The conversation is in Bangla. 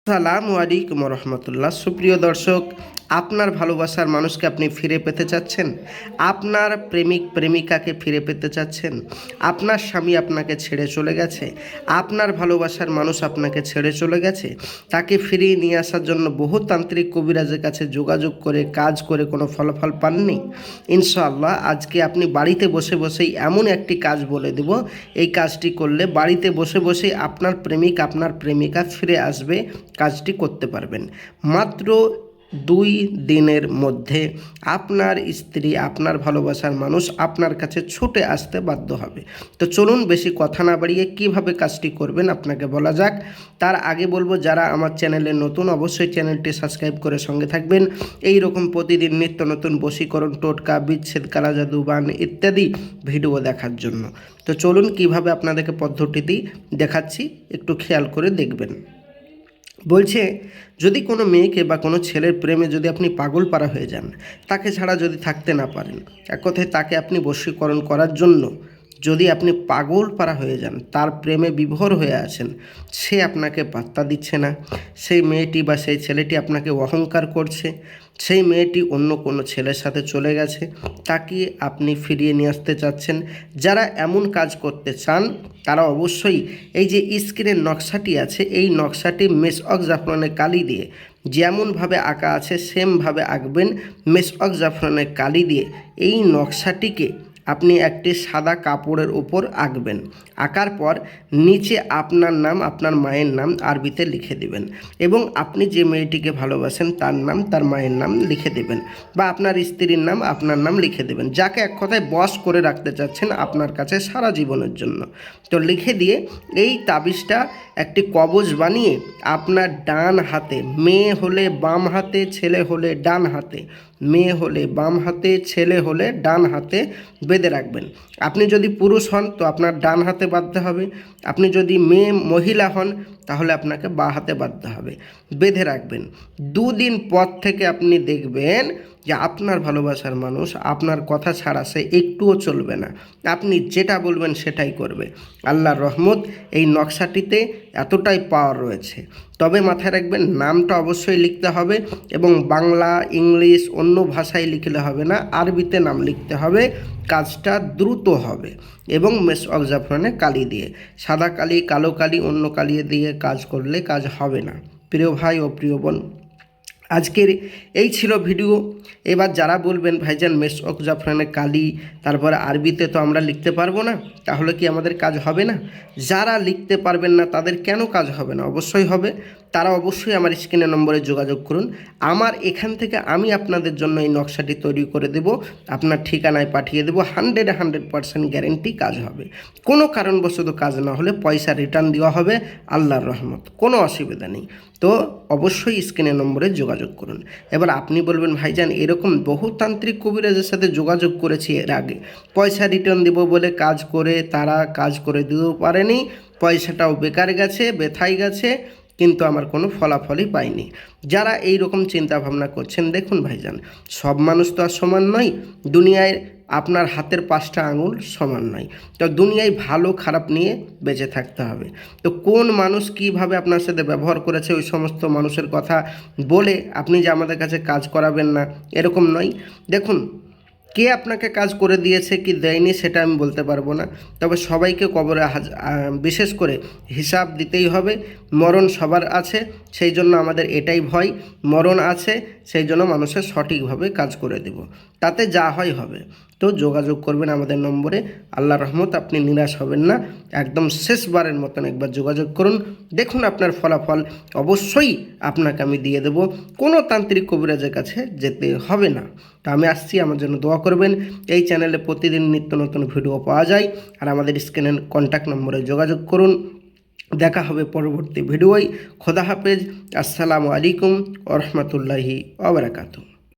আসসালামু আলাইকুম রহমতুল্লাহ। সুপ্রিয় দর্শক, আপনার ভালোবাসার মানুষকে আপনি ফিরে পেতে চাচ্ছেন, আপনার প্রেমিক প্রেমিকাকে ফিরে পেতে চাচ্ছেন, আপনার স্বামী আপনাকে ছেড়ে চলে গেছে, আপনার ভালোবাসার মানুষ আপনাকে ছেড়ে চলে গেছে, তাকে ফিরিয়ে নিয়ে আসার জন্য বহু তান্ত্রিক কবিরাজের কাছে যোগাযোগ করে কাজ করে কোনো ফলাফল পাননি। ইনশাআল্লাহ আজকে আপনি বাড়িতে বসে বসেই এমন একটি কাজ বলে দেব, এই কাজটি করলে বাড়িতে বসে বসেই আপনার প্রেমিক আপনার প্রেমিকা ফিরে আসবে। কাজটি করতে পারবেন মাত্র 2 দিনের মধ্যে। আপনার স্ত্রী আপনার ভালোবাসার মানুষ আপনার কাছে ছুটে আসতে বাধ্য হবে। তো চলুন বেশি কথা না বাড়িয়ে কিভাবে কাজটি করবেন আপনাকে বলা যাক। তার আগে বলবো, যারা আমার চ্যানেলে নতুন অবশ্যই চ্যানেলটি সাবস্ক্রাইব করে সঙ্গে থাকবেন এই রকম প্রতিদিন নিত্য নতুন বশীকরণ, টোটকা, বিচ্ছেদ, কালাজাদু, বান ইত্যাদি ভিডিও দেখার জন্য। তো চলুন কিভাবে আপনাদেরকে পদ্ধতিটি দেখাচ্ছি, একটু খেয়াল করে দেখবেন। বলছে, যদি কোনো মেয়েকে বা কোনো ছেলের প্রেমে যদি আপনি পাগল পারা হয়ে যান, তাকে ছাড়া যদি থাকতে না পারেন, এক কথায় তাকে আপনি বশীকরণ করার জন্য যদি আপনি পাগল পারা হয়ে যান, তার প্রেমে বিভোর হয়ে আছেন, সে আপনাকে পাত্তা দিচ্ছে না, সেই মেয়েটি বা সেই ছেলেটি আপনাকে অহংকার করছে, সেই মেয়েটি অন্য কোনো ছেলের সাথে চলে গেছে, তাকে আপনি ফিরিয়ে নিয়ে আসতে চাচ্ছেন, যারা এমন কাজ করতে চান তারা অবশ্যই এই যে স্ক্রিনের নকশাটি আছে, এই নকশাটি মেসওয়াক জাফরানের কালি দিয়ে যেমনভাবে আঁকা আছে সেমভাবে আঁকবেন। মেসওয়াক জাফরানের কালি দিয়ে এই নকশাটিকে আপনি একটি সাদা কাপড়ের উপর আঁকবেন। আঁকার পর নিচে আপনার নাম, আপনার মায়ের নাম আরবিতে লিখে দেবেন এবং আপনি যে মেয়েটিকে ভালোবাসেন তার নাম, তার মায়ের নাম লিখে দেবেন, বা আপনার স্ত্রীর নাম, আপনার নাম লিখে দেবেন, যাকে এক কথায় বশ করে রাখতে চাচ্ছেন আপনার কাছে সারা জীবনের জন্য। তো লিখে দিয়ে এই তাবিজটা একটি কবজ বানিয়ে আপনার ডান হাতে, মেয়ে হলে বাম হাতে, ছেলে হলে ডান হাতে, মেয়ে হলে বাম হাতে, ছেলে হলে ডান হাতে বেঁধে রাখবেন। আপনি যদি পুরুষ হন তো আপনার ডান হাতে বাঁধতে হবে, আপনি যদি মহিলা হন তাহলে আপনাকে বাঁ হাতে বাঁধতে হবে। বেঁধে রাখবেন। 2 দিন পর থেকে আপনি দেখবেন যে আপনার ভালোবাসার মানুষ আপনার কথা ছাড়া সে একটুও চলবে না, আপনি যেটা বলবেন সেটাই করবে। আল্লাহর রহমত, এই নকশাটিতে এতটাই পাওয়ার রয়েছে। তবে মাথায় রাখবেন, নামটা অবশ্যই লিখতে হবে এবং বাংলা, ইংলিশ, অন্য ভাষায় লিখলে হবে না, আরবিতে নাম লিখতে হবে। কাজটা দ্রুত হবে এবং মেসওয়াক জাফরানে কালি দিয়ে, সাদা কালি, কালো কালি, অন্য কালি দিয়ে কাজ করলে কাজ হবে না। প্রিয় ভাই ও প্রিয় বোন, আজকের এই ছিল ভিডিও। এবার যারা বলবেন ভাইজান মেসওয়াক জাফরানের কালি তারপরে আরবিতে তো আমরা লিখতে পারবো না, তাহলে কি আমাদের কাজ হবে না? যারা লিখতে পারবেন না তাদের কেন কাজ হবে না? অবশ্যই হবে। তারা অবশ্যই আমার স্ক্রিনের নম্বরে যোগাযোগ করুন। আমার এখান থেকে আমি আপনাদের জন্য এই নকশাটি তৈরি করে দেব, আপনার ঠিকানায় পাঠিয়ে দেবো। 100% গ্যারেন্টি কাজ হবে। কোনো কারণবশত কাজ না হলে পয়সা রিটার্ন দেওয়া হবে, আল্লাহর রহমত, কোনো অসুবিধা নেই। তো অবশ্যই স্ক্রিনের নম্বরে যোগাযোগ করুন। এবার আপনি বলবেন ভাইজান এরকম বহু তান্ত্রিক কবিরাজের সাথে যোগাযোগ করেছি এর আগে, পয়সা রিটার্ন দেবো বলে কাজ করে তারা কাজ করে দিতেও পারেনি, পয়সাটাও বেকার গেছে, বেথাই গেছে, কিন্তু আমার কোনো ফলাফলই পাইনি। যারা এই রকম চিন্তা ভাবনা করছেন, দেখুন ভাইজান, সব মানুষ তো আর সমান নয়। দুনিয়ায় আপনার হাতের 5টা আঙুল সমান নয়। তো দুনিয়ায় ভালো খারাপ নিয়ে বেঁচে থাকতে হবে। তো কোন মানুষ কীভাবে আপনার সাথে ব্যবহার করেছে ওই সমস্ত মানুষের কথা বলে আপনি যে আমাদের কাছে কাজ করাবেন না, এরকম নয়। দেখুন, কে আপনাকে কাজ করে দিয়েছে কি দেয়নি সেটা আমি বলতে পারবো না, তবে সবাইকে কবরে বিশেষ করে হিসাব দিতেই হবে। মরণ সবার আছে, সেই জন্য আমাদের এটাই ভয়, মরণ আছে, সেই জন্য মানুষের সঠিকভাবে কাজ করে দেব, তাতে যা হয় হবে। তো যোগাযোগ করবেন আমাদের নম্বরে। আল্লাহর রহমত, আপনি নিরাশ হবেন না। একদম শেষবারের মতন একবার যোগাযোগ করুন, দেখুন আপনার ফলাফল অবশ্যই আপনাকে আমি দিয়ে দেব। কোনো তান্ত্রিক কবিরাজের কাছে যেতে হবে না। তো আমি আসছি, আমার জন্য দোয়া করবেন। এই চ্যানেলে প্রতিদিন নিত্য নতুন ভিডিও পাওয়া যায়, আর আমাদের স্ক্রিনের কন্ট্যাক্ট নম্বরে যোগাযোগ করুন। দেখা হবে পরবর্তী ভিডিওয়। খোদা হাফেজ। আসসালামু আলাইকুম ওয়া রাহমাতুল্লাহি ওয়া বারাকাতুহু।